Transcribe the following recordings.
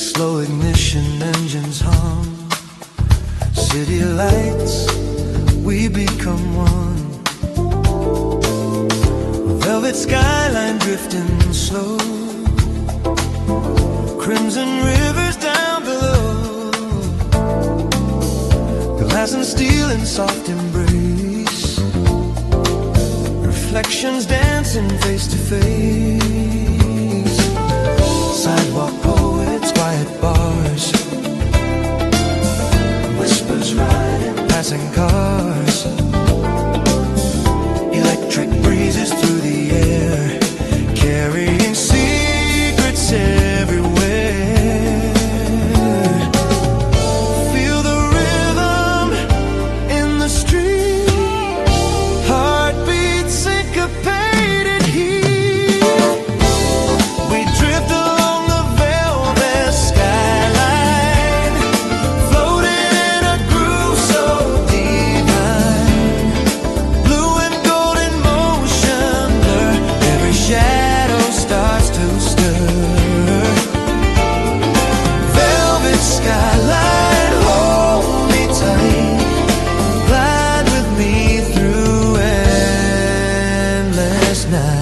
Slow ignition, engines hum. City lights, we become one. Velvet skyline drifting slow. Crimson rivers down below. Glass and steel in soft embrace. Reflections dancing face to face. Sidewalk poets, quiet bars. Whispers riding, passing cars. Electric breezes through the air, carrying secrets everywhere. Feel the rhythm in the street. Heartbeats syncopated here. We drift along the velvet skyline, floating in a groove so divine. Blue and golden motion blur, every shadow starts to stir. Velvet skyline, hold me tight. Glide with me through endless night.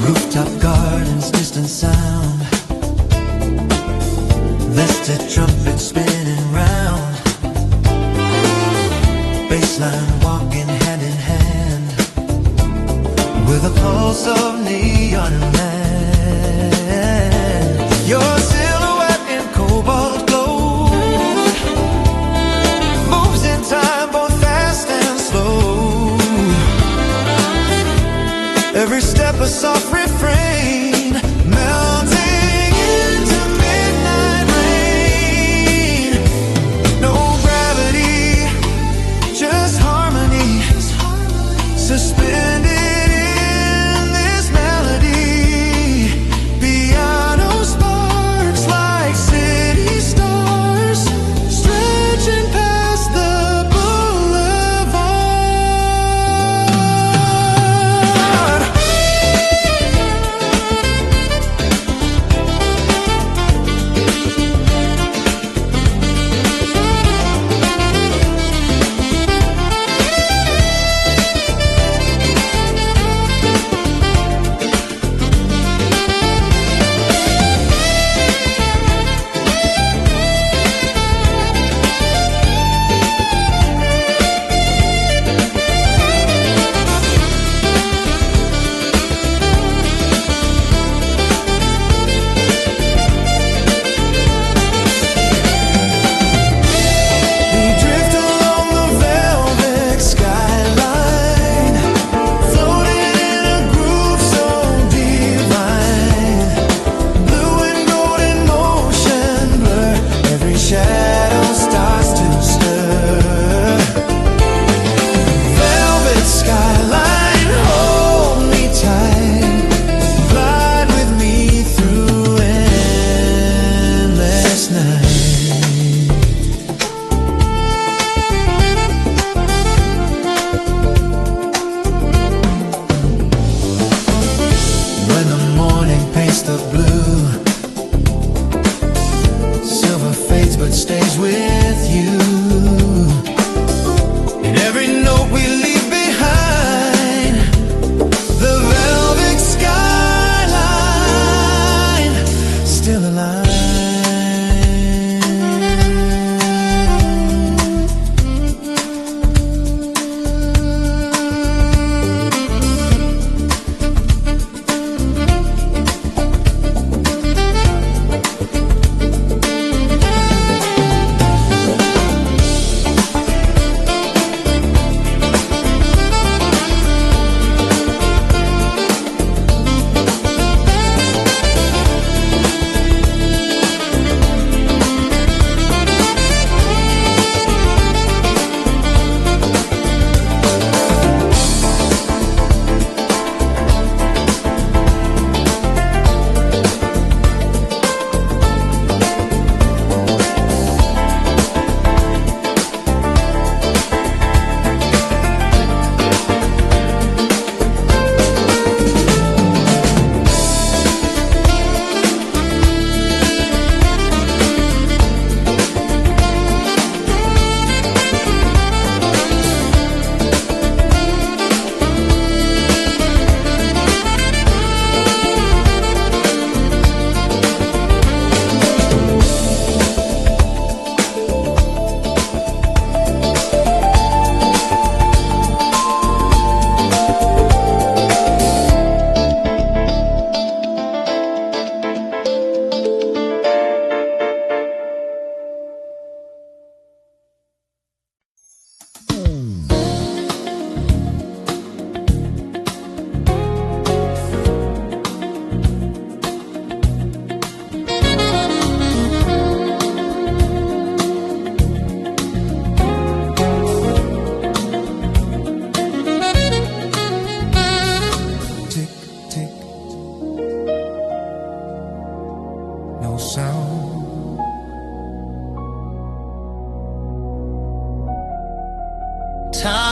Rooftop gardens, distant sound. Vested trumpets spinning round. Baseline walking hand in hand, with a pulse of neon land. Your silhouette in cobalt glow moves in time, both fast and slow. Every step a soft refrain, melting into midnight rain. No gravity, just harmony, suspended in this melody. Piano sparks like city stars, stretching past the boulevard.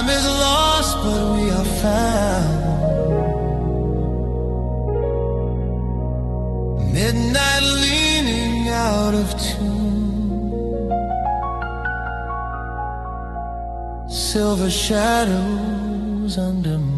is lost, but we are found. Midnight leaning out of tune, silver shadows under moon.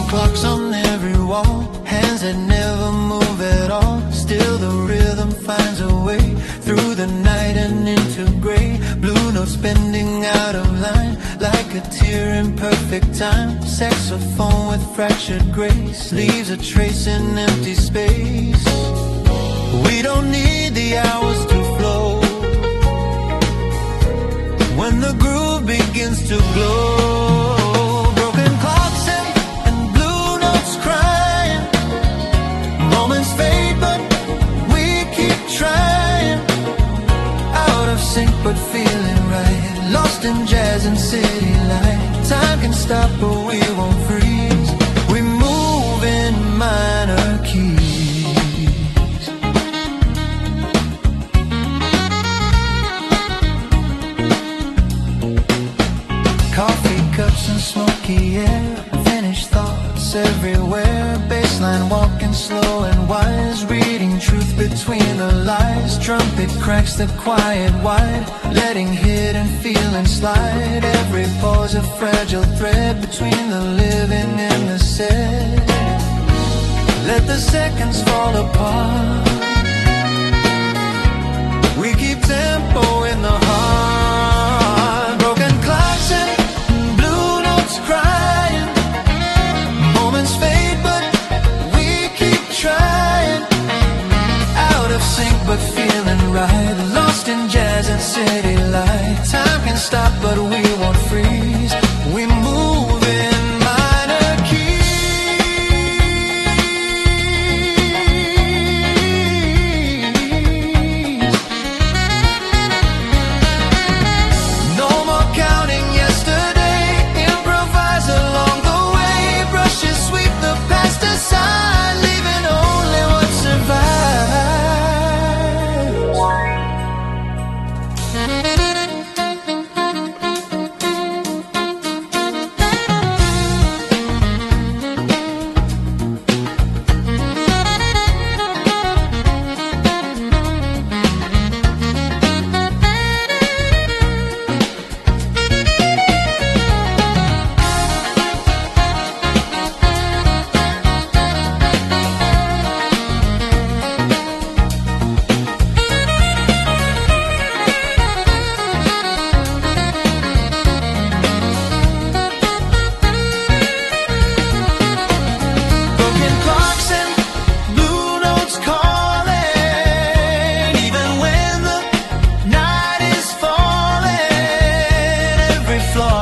Clocks on every wall, hands that never move at all. Still the rhythm finds a way through the night and into gray. Blue notes bending out of line like a tear in perfect time. Saxophone with fractured grace leaves a trace in empty space. We don't need the hours to flow when the groove begins to glow. But feeling right, lost in jazz and city light. Time can stop, but we won't freeze. We move in minor keys. Coffee cups and smoky air, finished thoughts everywhere. Baseline walking slow and wise, reading truth between the lies. Trumpet cracks the quiet wide, letting hidden feelings slide. Every pause a fragile thread between the living and the said. Let the seconds fall apart. We keep tempo in the heart. Broken clocks and blue notes crying. Moments fade, but we keep trying. Out of sync, but feeling right. Lost in jazz and city light. Time can stop, but we won't freeze. We move in minor keys. No more counting yesterday. Improvise along the way. Brushes sweep the past aside, leaving only what survives.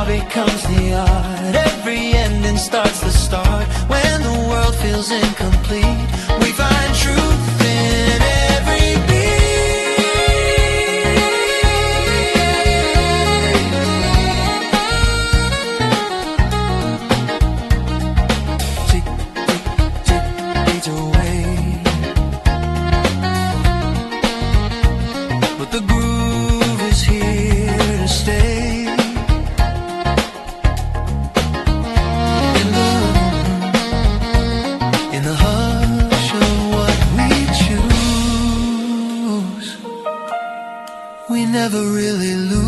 Becomes the art. Every ending starts the start. When the world feels incomplete, we find truth in every beat. Tick, tick, tick, fades away. But the groove is here to stay. We never really lose.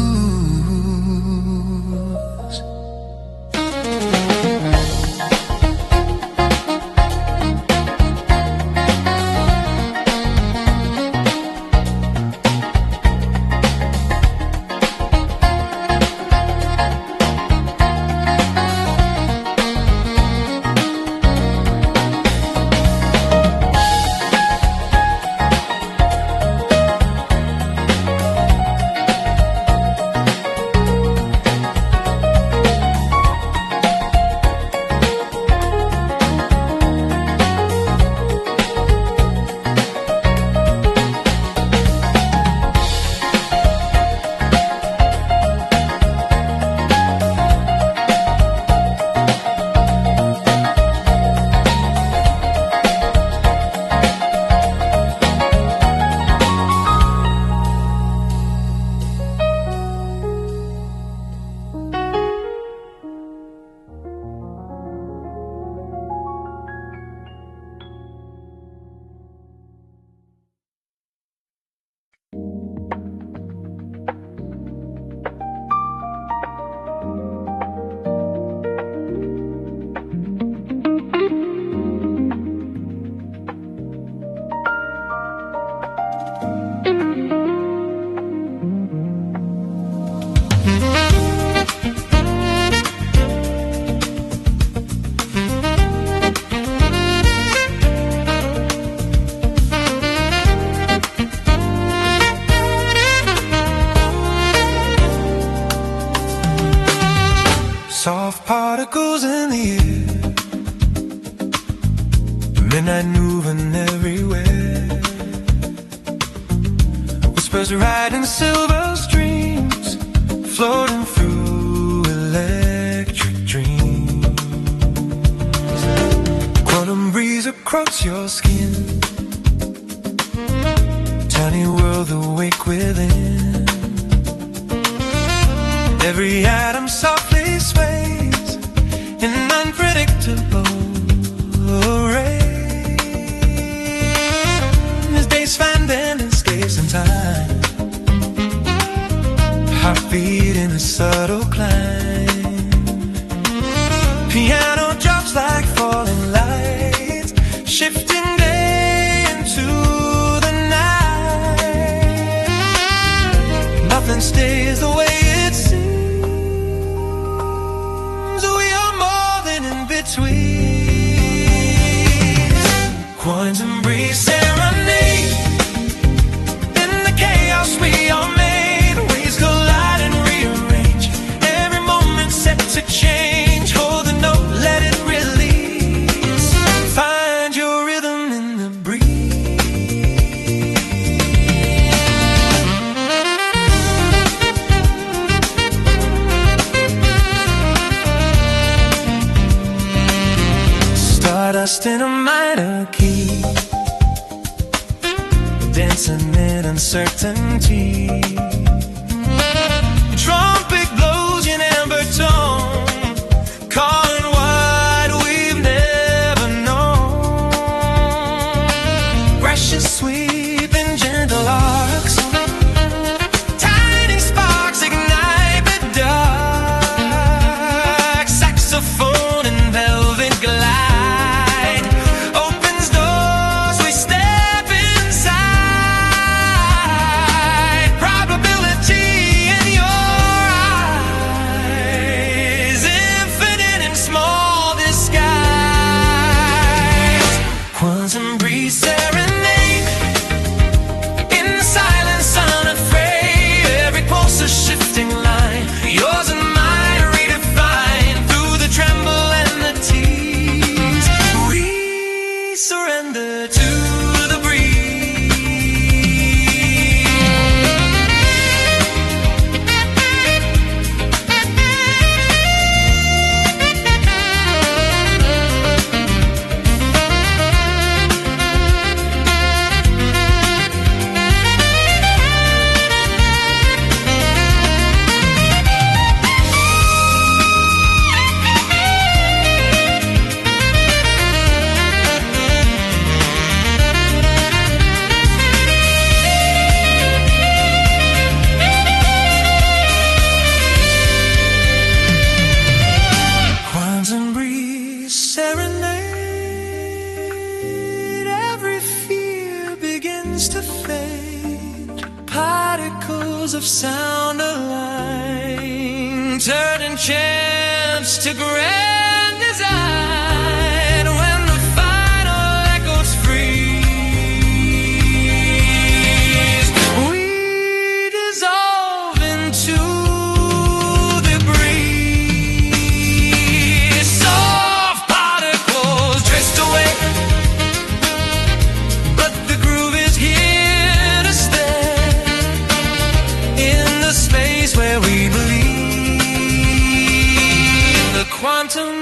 woven everywhere. Whispers riding silver streams, floating through electric dreams. Quantum breeze across your skin, tiny world awake within. Every atom softly sways in unpredictable rays. Days find ending space and time, heartbeat in a subtle climb. Piano drops like falling lights, shifting day into the night. Nothing stays the way it seems. We are more than in between. Quantum breeze serenade in the chaos we are made. Waves collide and rearrange, every moment set to change. Hold the note, let it release. Find your rhythm in the breeze. Stardust in a minor key, dancing in uncertainty. Trumpet blows in amber tone, calling what we've never known. Brushes sweep in gentle arcs, tiny sparks ignite the dark. Saxophone and velvet glide opens doors, we step inside. Probability in your eyes, infinite and small disguise. Quantum breeze serenade in the silence unafraid. Every pulse a shifting line, yours and mine redefined. Through the tremble and the tease, we surrender to the quantum breeze serenade. Every fear begins to fade. Particles of sound align, turning chance to grand design. When the final echoes freeze, we dissolve into the breeze. Soft particles drift away, but the groove is here to stay. In the space where we believe, the quantum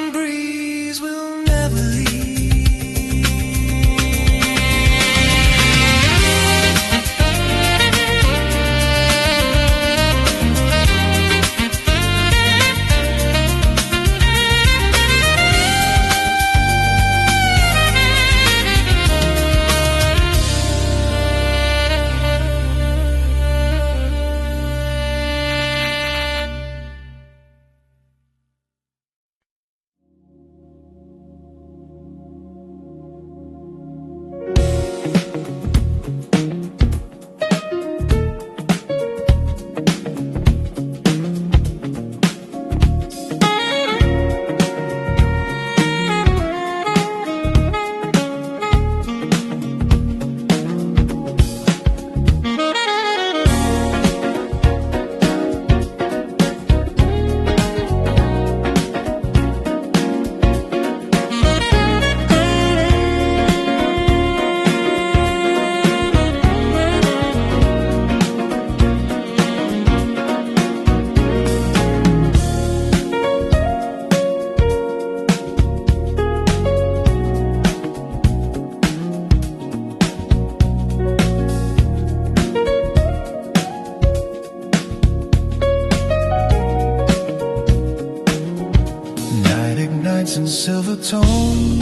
the tone.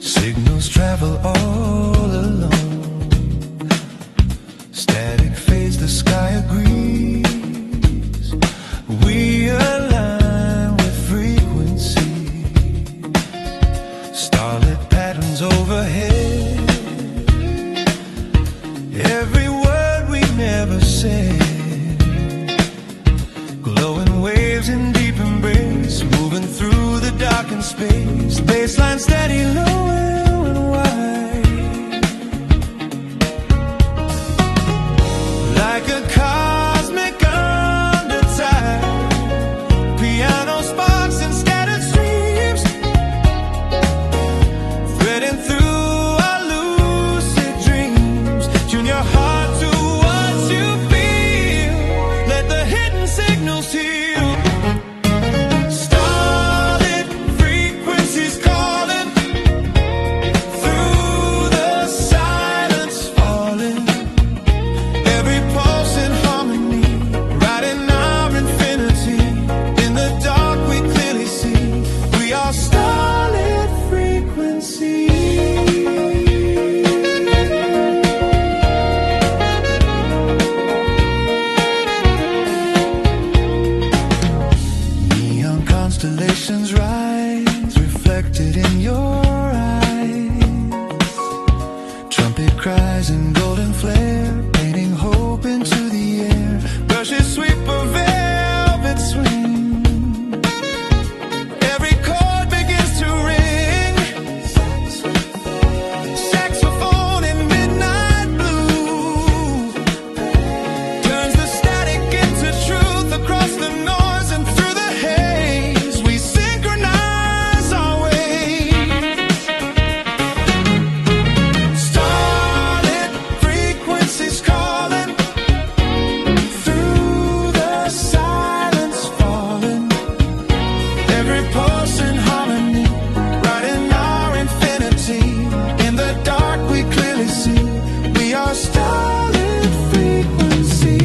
Signals travel all alone. Static fades, the sky agrees. We align with frequency. Starlit patterns overhead. Every word we never said. Glowing waves in deep embrace, moving through the darkened space. Baseline steady, low and wide. Like a cosmic undertide. Piano sparks and scattered streams, threading through our lucid dreams. Tune your heart to what you feel. Let the hidden signals heal. Starlit frequencies calling, through the silence falling. Every pulse in harmony, riding our infinity. In the dark we clearly see, we are starlit frequency. Neon constellations rise, reflected in your eyes. Trumpet cries and golden flare, painting hope into the air. Brushes sweep a velvet swing. Every chord begins to ring. Saxophone in midnight blue turns the static into truth. Across the noise and through the haze, we synchronize our ways. Starlit frequencies calling, through the silence falling. Every pulse in harmony, riding our infinity. In the dark we clearly see, we are starlit frequency.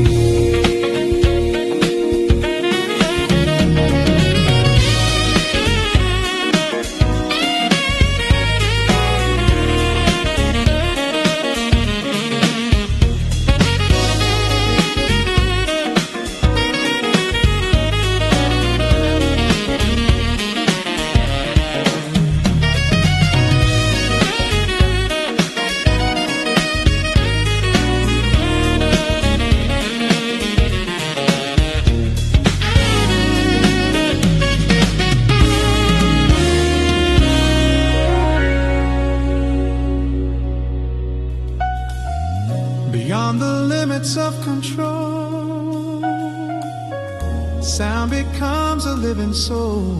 Beyond the limits of control, sound becomes a living soul.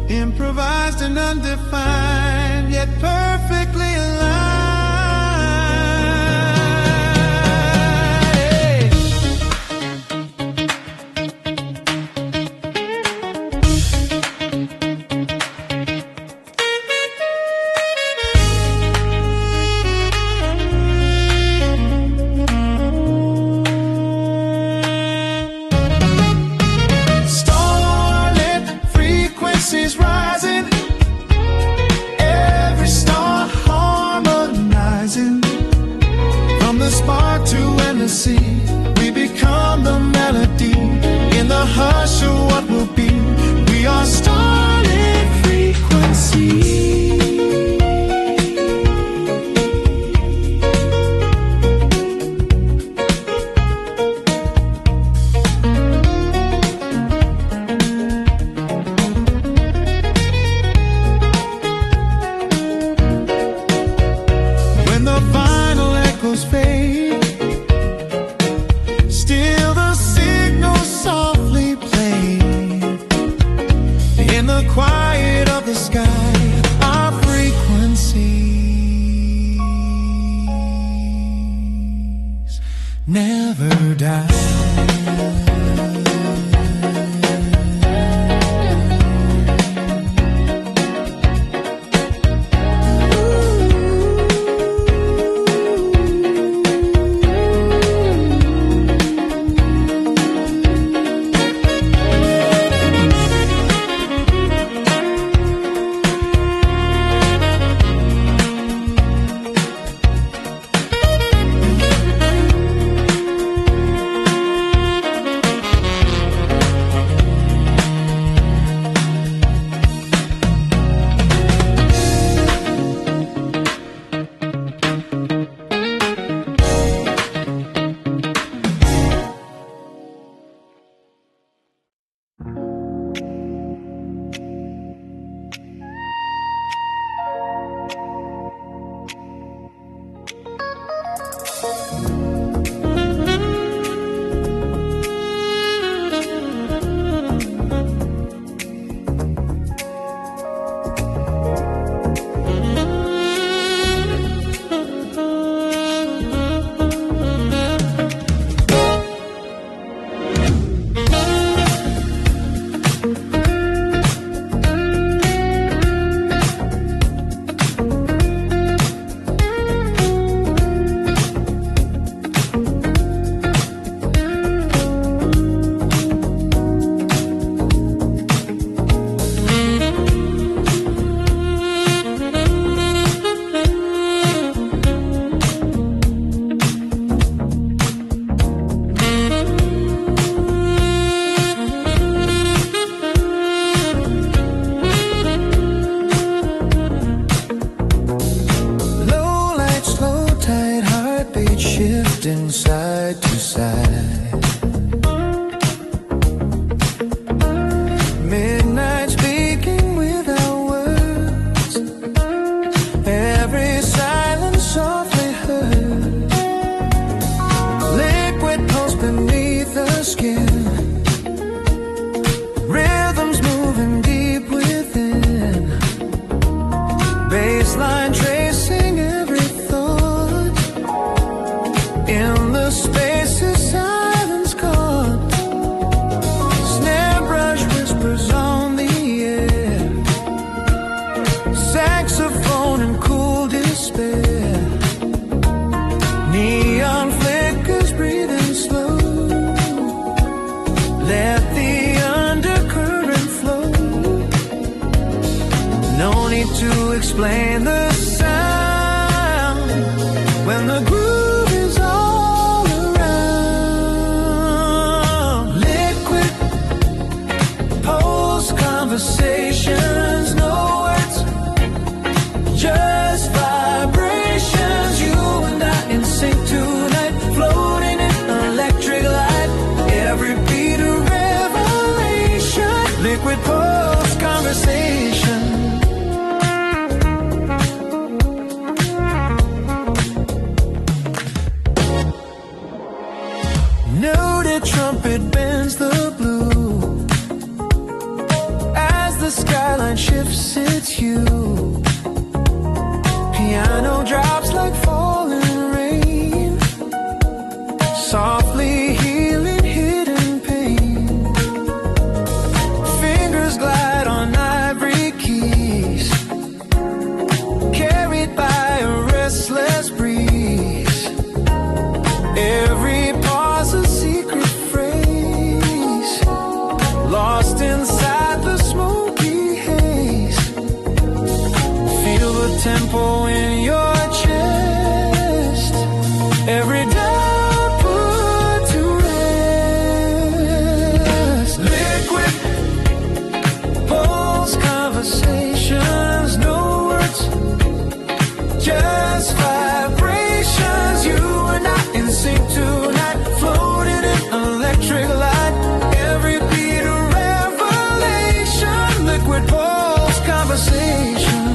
Improvised and undefined, yet perfectly aligned. Starlit frequencies rising. swaying side to side. Midnight speaking without words, every silence softly heard. Liquid pulse beneath the skin, rhythms moving deep within. Baseline tracing every thought, in the spaces silence caught. Snare brush whispers on the air, saxophone and cool despair. Neon flickers breathing slow, let the undercurrent flow. No need to explain the sound when the groove is all around. Liquid pulse conversations, no words, just vibrations. You and I in sync tonight, floating in electric light. Every beat a revelation. Liquid pulse conversation. Noted trumpet bends the blue, as the skyline shifts its hue. Piano drops like falling rain, softly healing hidden pain. Fingers glide on ivory keys, carried by a restless breeze. Every pause a secret phrase, lost inside the smoky haze. Feel the tempo in your chest, every doubt put to rest. Liquid pulse conversations, no words, just vibrations. You and I in sync tonight, floating in electric light. Every beat a revelation. Liquid pulse conversation.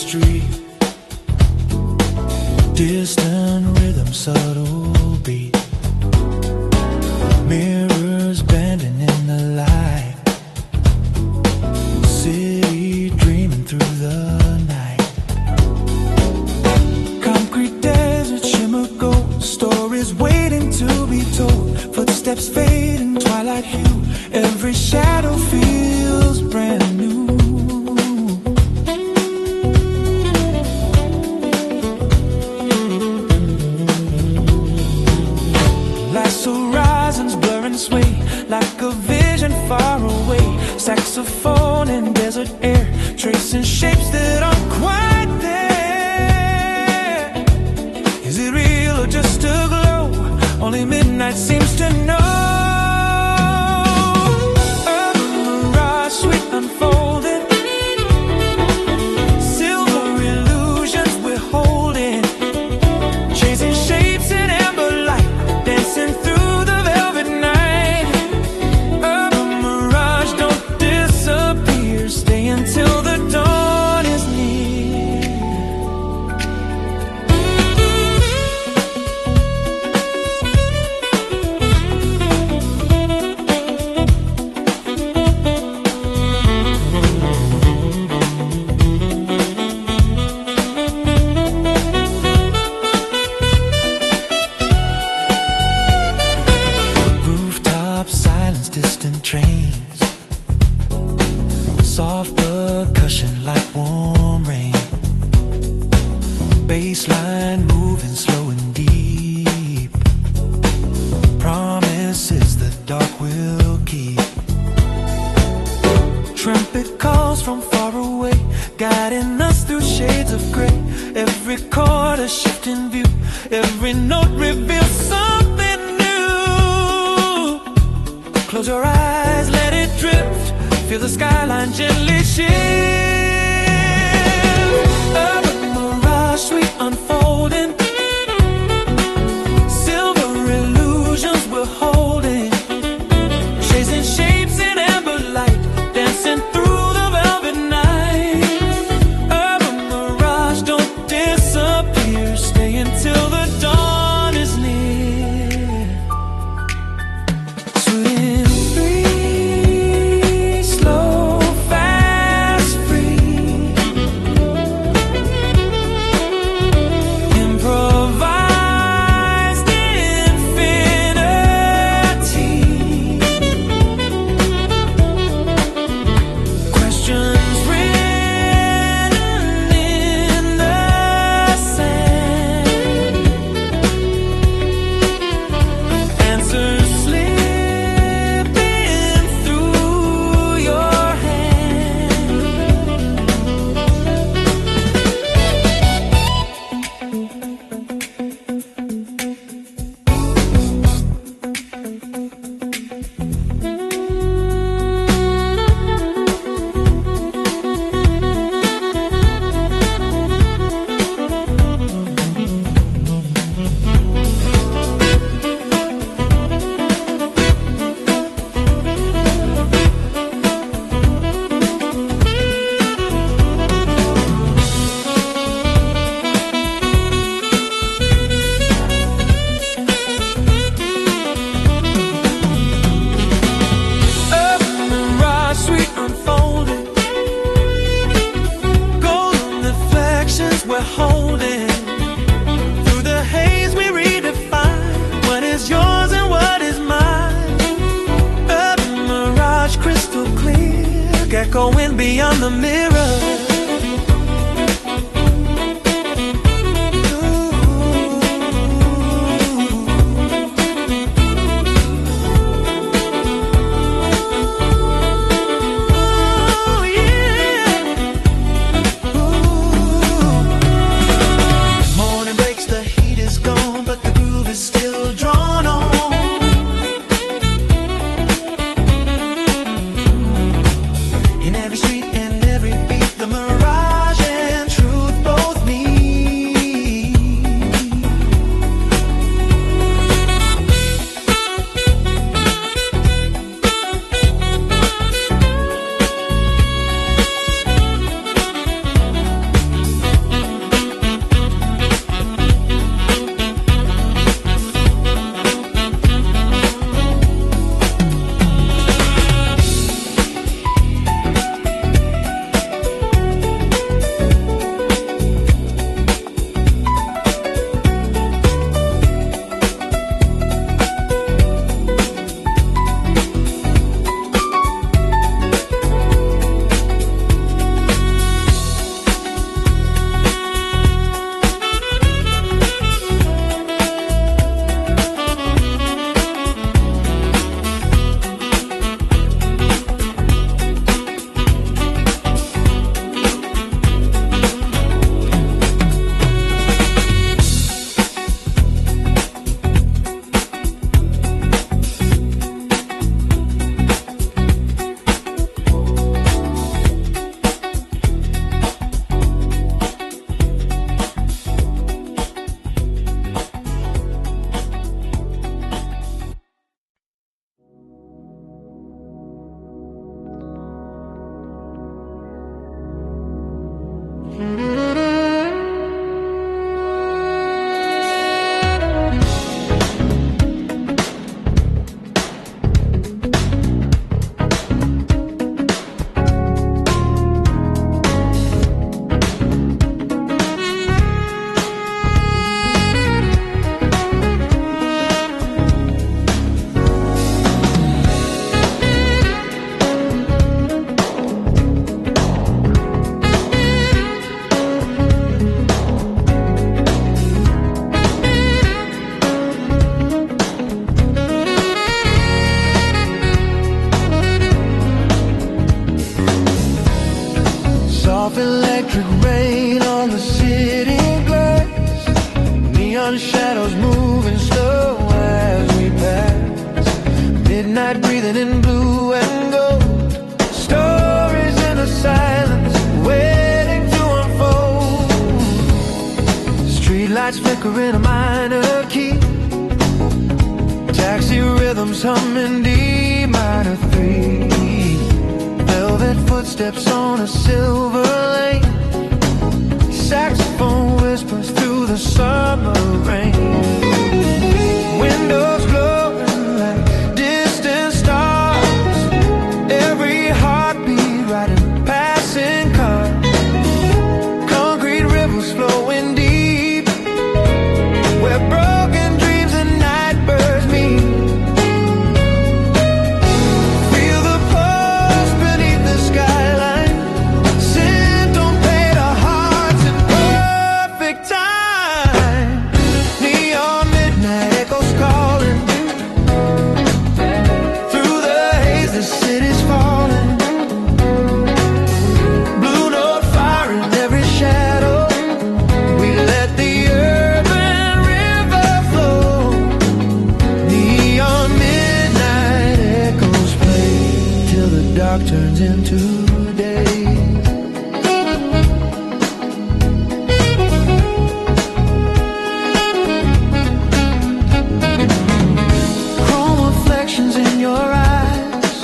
street. Distant rhythm, subtle beat. Mirrors bending in the light. City dreaming through the night. Concrete desert, shimmer gold. Stories waiting to be told. Footsteps fade in twilight hue. Every shadow feels brand new. Last horizons blur and sway like a vision far away. Saxophone in desert air, tracing shapes that aren't quite there. Is it real or just a glow? Only midnight seems to know. Unfolding, silver illusions we're holding, chasing shapes in amber light, dancing through the velvet night. Urban mirage, don't disappear, stay until the dawn is near. Distant trains, soft percussion like warm rain. Bassline moving slow and deep. Promises the dark will keep. Trumpet calls from far away, guiding us through shades of gray. Every chord a shifting view, every note reveals something new. Close your eyes, let it drift. Feel the skyline gently shift. Urban mirage, sweet unfolding. Silver illusions we're holding, chasing shapes in amber light, dancing through the velvet night. Urban mirage, don't disappear, stay until the dawn is near. Swim free, slow, fast, free. Improvised infinity. Questions written in the sand. Answers slipping through your hand. Urban mirage, sweet unfolding. Golden reflections we're holding. Through the haze we redefine what is yours and what is mine. Urban mirage, crystal clear, echoing beyond the mirror. Ooh, yeah. Ooh. Morning breaks, the heat is gone, but the groove is still drawn on. In every street and every beat, the Soft electric rain on the city glass, neon shadows moving slow as we pass. Midnight breathing in blue and gold, stories in the silence waiting to unfold. Streetlights flickering a minor key, taxi rhythms humming D minor 3. Velvet footsteps on a silver lane, saxophone whispers through the summer rain. Windows glowing like distant stars, every heartbeat riding passing cars. Concrete rivers flowing deep, where broken dreams and night birds meet. Turns into day. Chrome reflections in your eyes,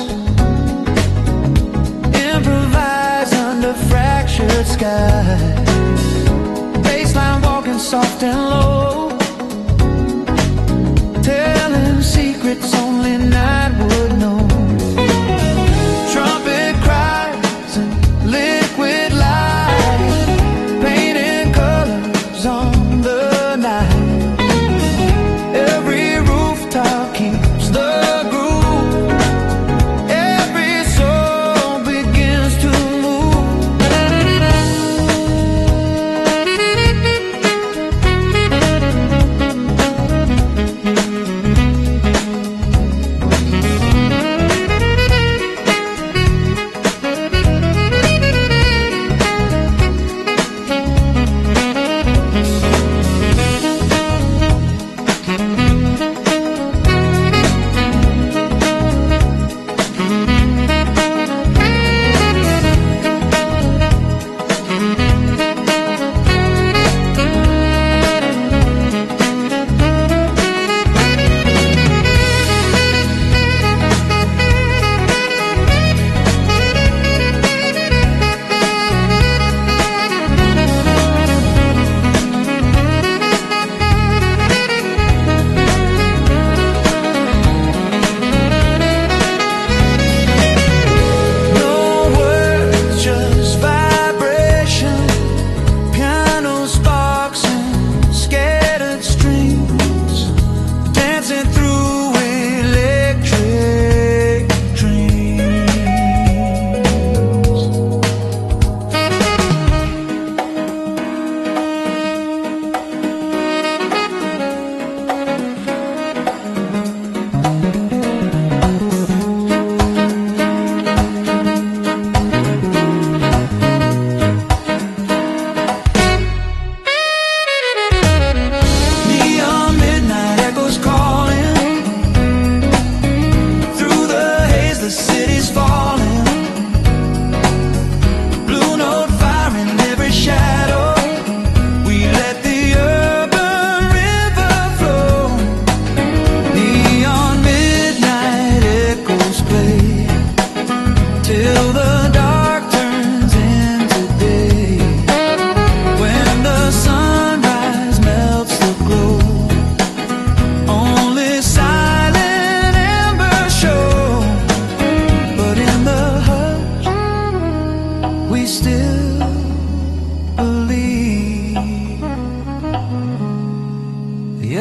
improvise under fractured skies. Baseline walking soft and low, telling secrets only night would know.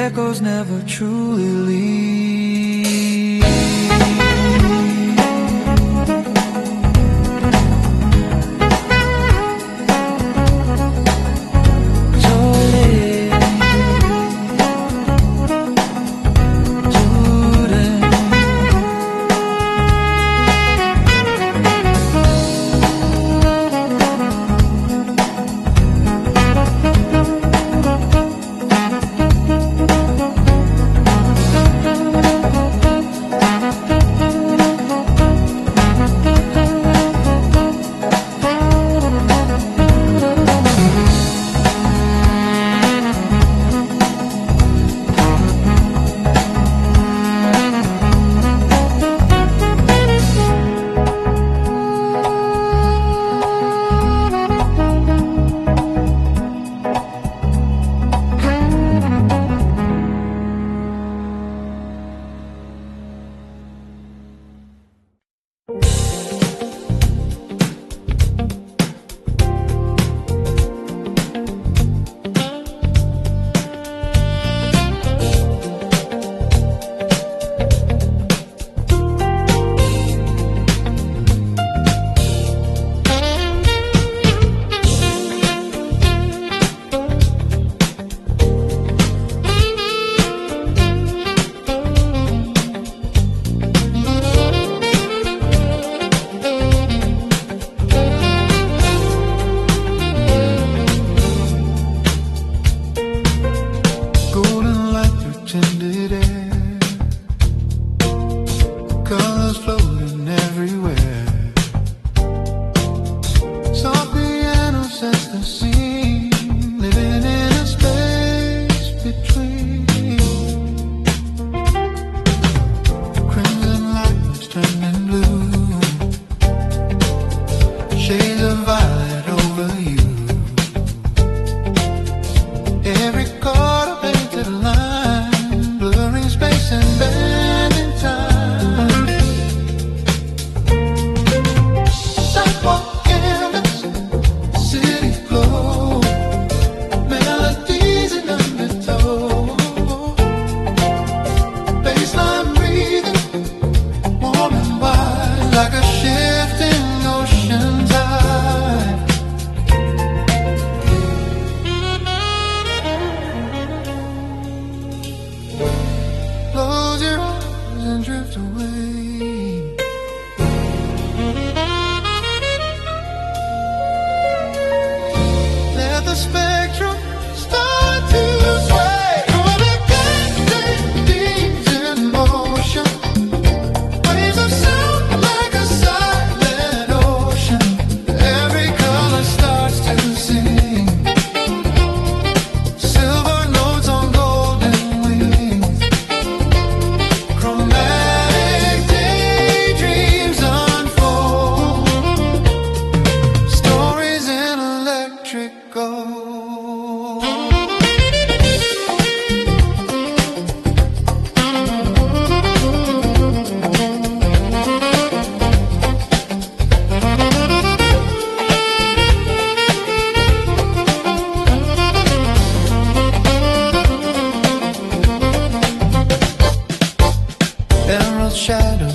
echoes never truly leave.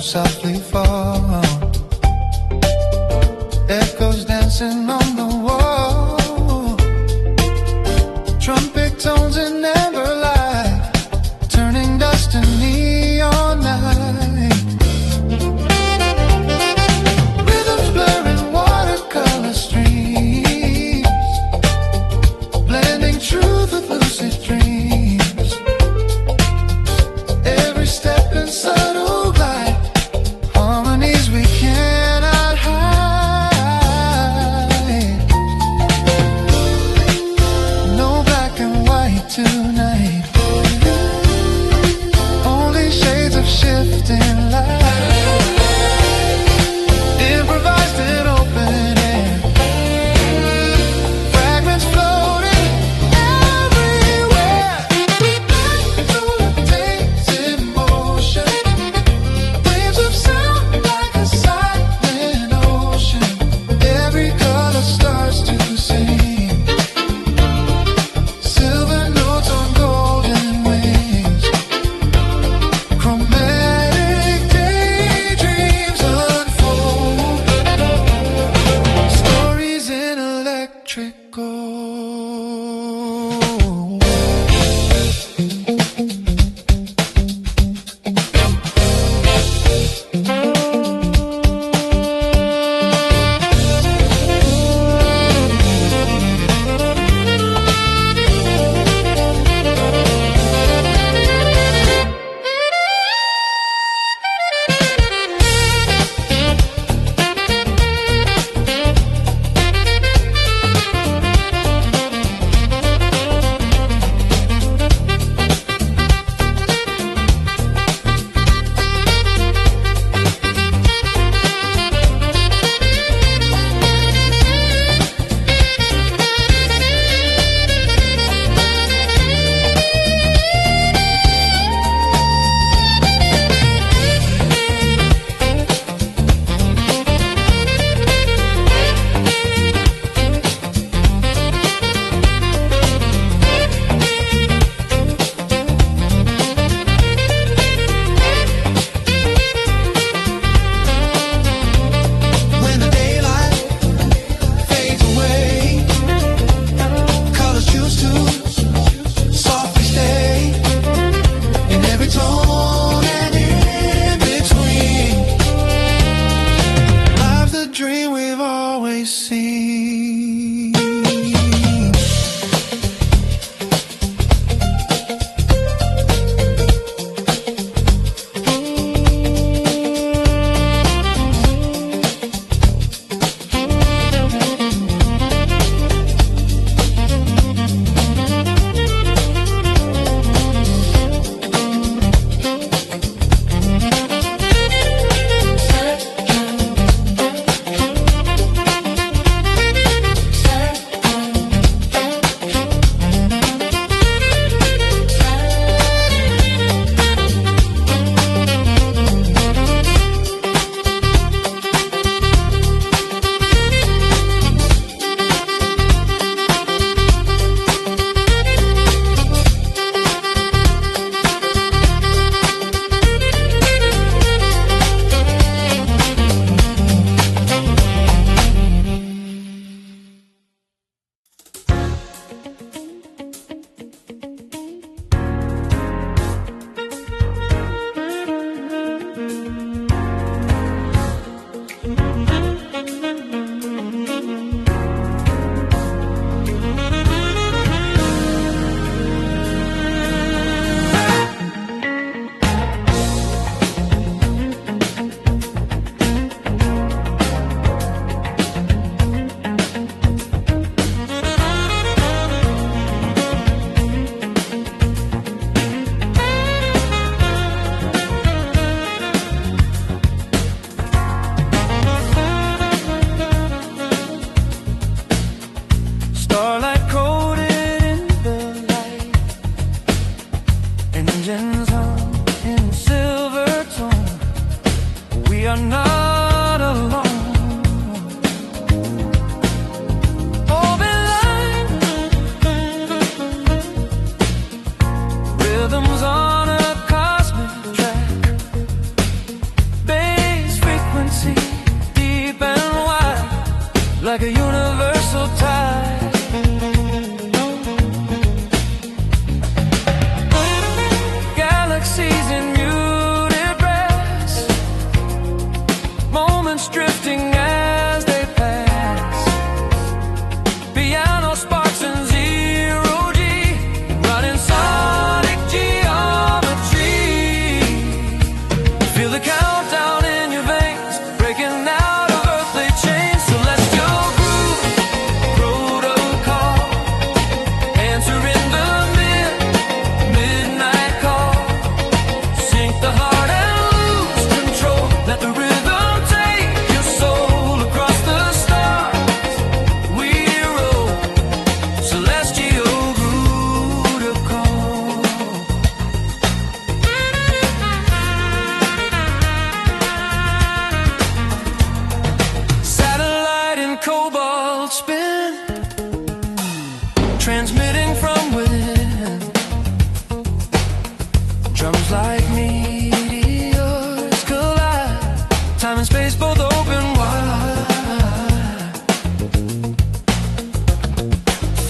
Softly fall, echoes dancing on the wall.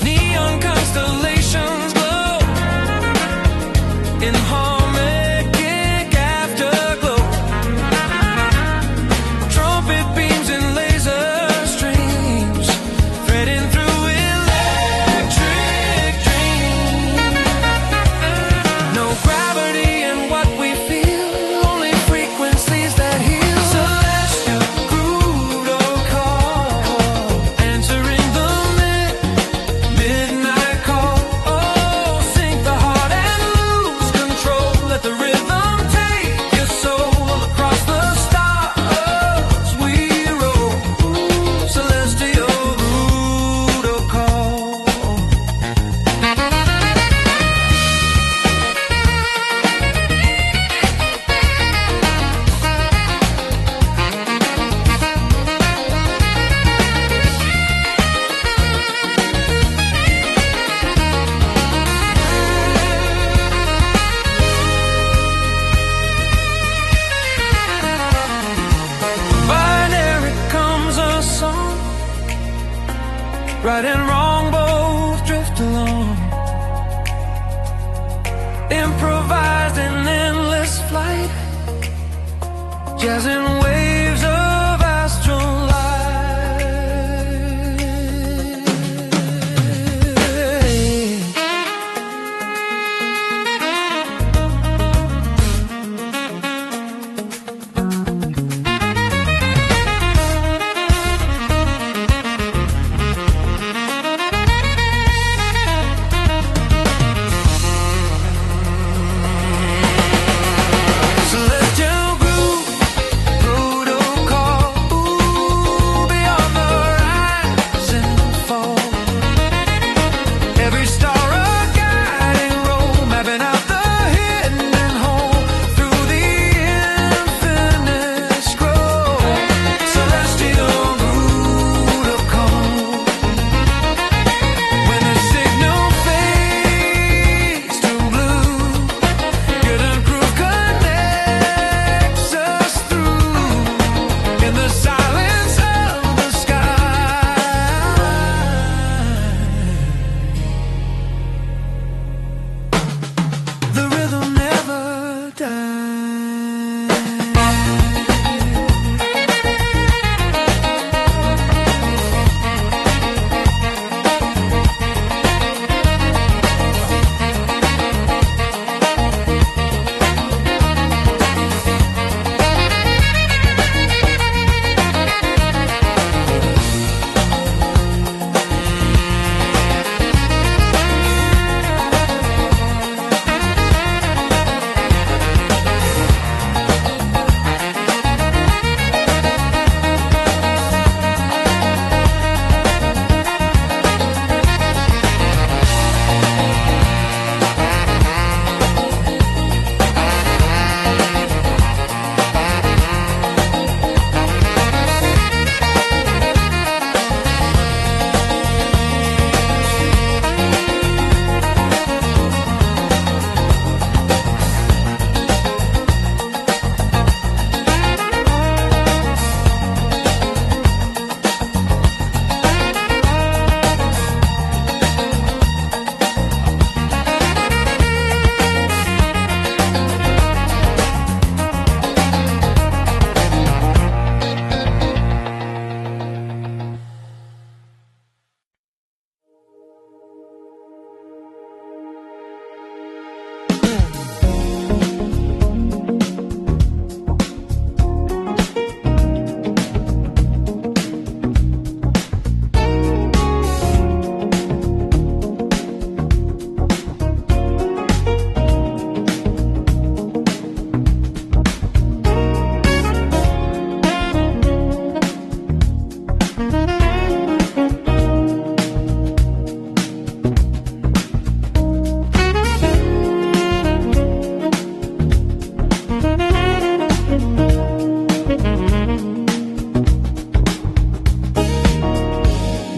Need improvised an endless flight, jazzing waves of astral light. Celestial groove, protocol, ooh, beyond the rise and fall. Every star a guiding role, mapping out the hidden hole through the infinite scroll. Celestial protocol. When the signal fades to blue, good groove connects us through in the silence of the sky. The rhythm never dies.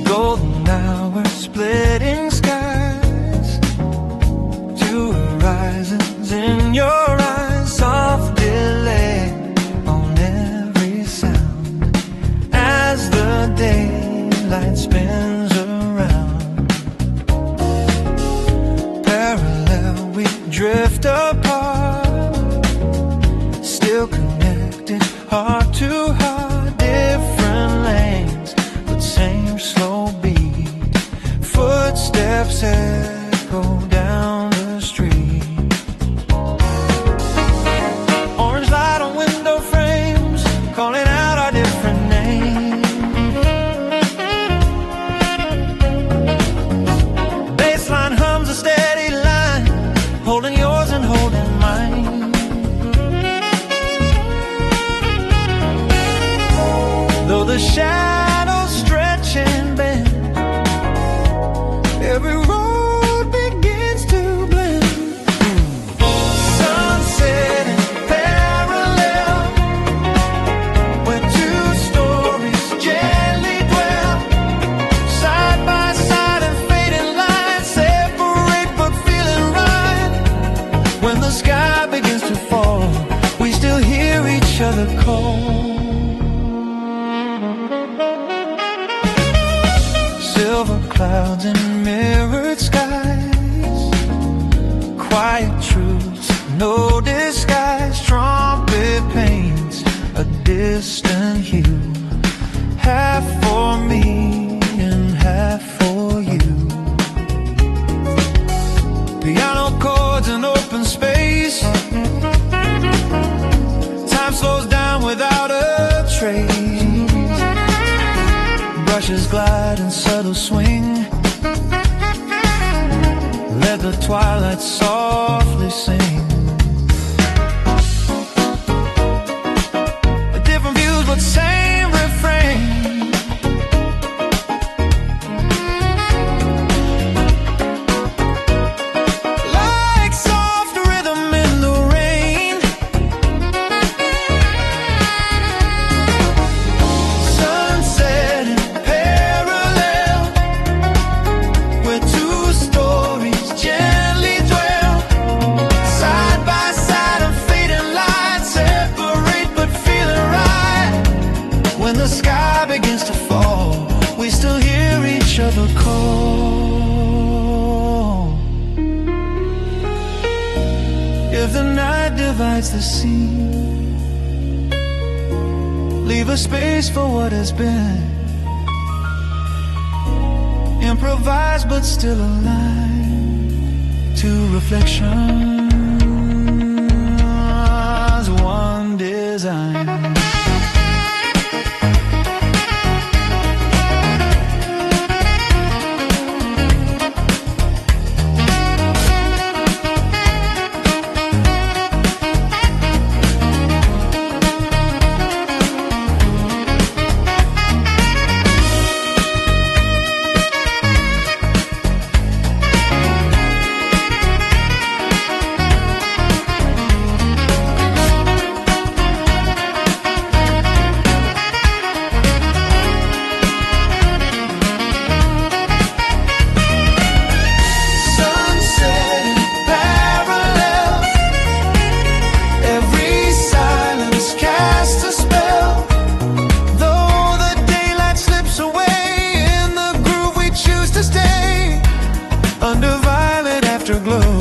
Golden hours, splitting skies, two horizons in your eyes, soft delay on every sound as the daylight spins around. Parallel, we drift apart, still connected, heart to heart, different lanes, but same slow beat. Footsteps echo down the street. Orange light on window frames, calling out our different names. Baseline hums a steady line, holding yours and holding mine. Though the shadows stretch and bend, every road begins to blend. Sunset and parallel, where two stories gently dwell, side by side and fading lines separate but feeling right. When the sky begins to fall, we still hear each other call. Silver clouds and mirrored skies, quiet truth no disguise. Trumpet paints a distant hue, half for me and half for you. Piano chords in open space, time slows down without a trace. Brushes glide in subtle swing, let the twilight softly sing. Different views but same refrain. Like soft rhythm in the rain. Sunset in parallel, where two stories gently dwell. Side by side and fading lights separate but feeling right. When the sky begins to fall, we still hear each other call. If the night divides the sea, leave a space for what has been. Improvise but still alive to reflections, one design. Sunset in parallel, every silence casts a spell. Though the daylight slips away, in the groove we choose to stay. Under violet afterglow,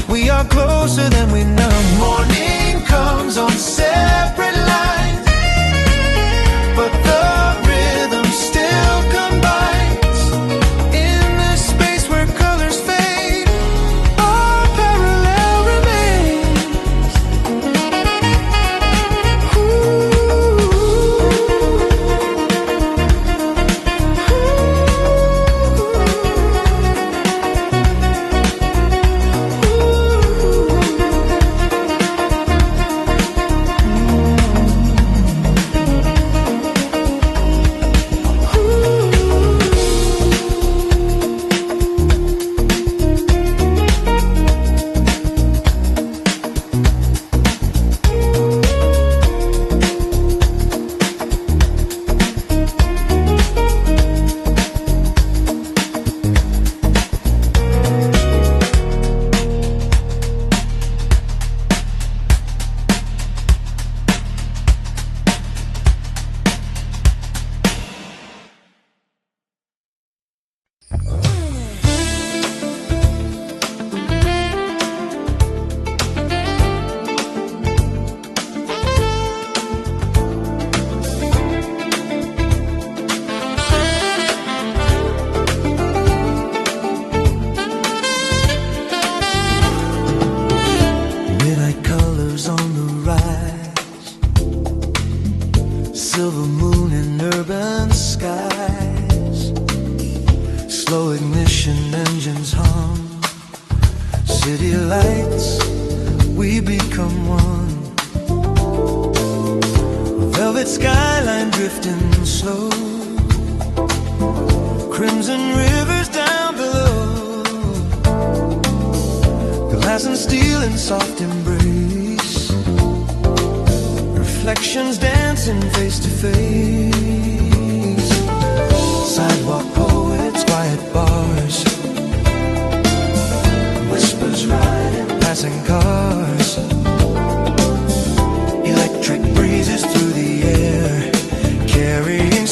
we are closer than we know. Morning comes on separate lines, but the rhythm still combines. In this space where colors fade, our parallel remains. Midnight colors on the rise, silver moon in urban skies. Slow ignition engines hum, city lights, we become one. Velvet skyline drifting slow, crimson rivers down below. Glass and steel in soft embrace, reflections dancing face to face. Sidewalk poets, quiet bars, whispers riding passing cars. Electric breezes through the air, carrying